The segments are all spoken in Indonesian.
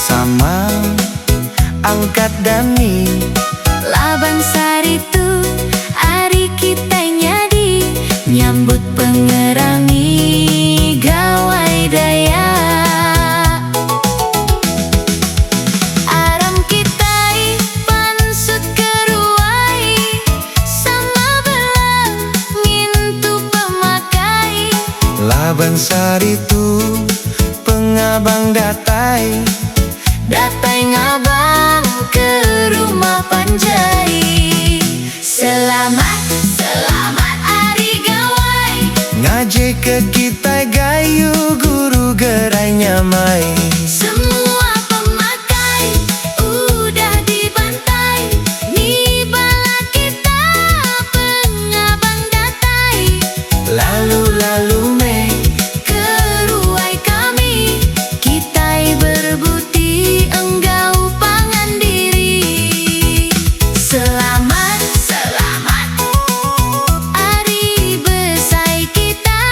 sama angkat dani. Laban saritu ari kita nyadi nyambut pengerami gawai daya. Aram kitai pansut keruai sama belang ngintu pemakai. Laban saritu pengabang datai, Datai ngabang ke rumah Panjai. Selamat, selamat hari gawai. ngaje ke kita gayu guru gerai nyamai. Semua pemakai udah dibantai. Ni bala kita pengabang datai. Lalu me Keruai kami kitai berbuti enggau pangan diri. Selamat, selamat hari besai kita.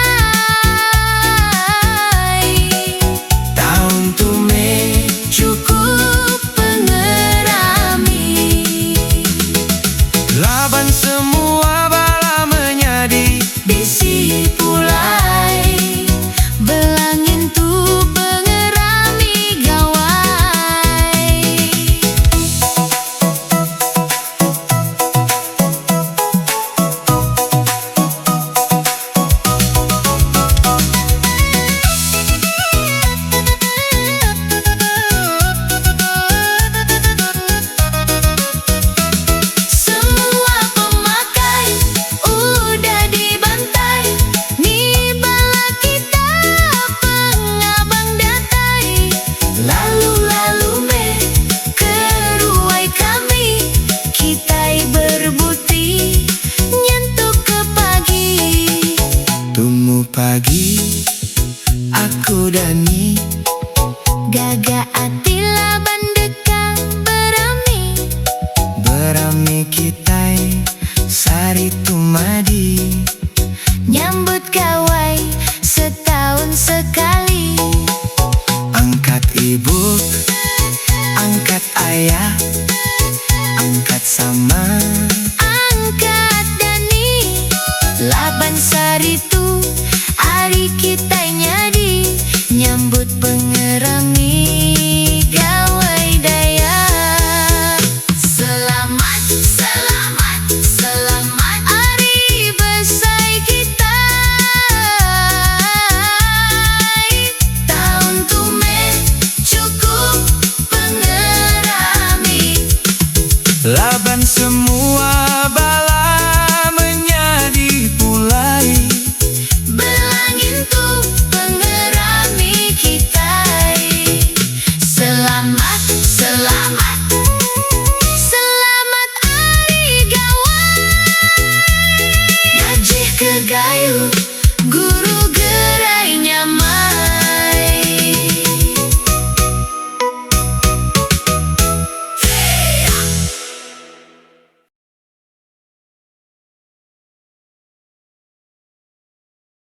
tahun tu me Cukup pengerami. laban semua bala menyadi. Bisi pulai belangin tu pengerami gawai. Semua pemakai udah dibantai. Ni bala kita pengabang datai. Lalu me keruai kami kitai berbuti nyentuh ke pagi. Tumu pagi aku dani, Gaga ati laban deka berami kitai saritu madi. nyambut gawai setahun sekali. Angkat ibu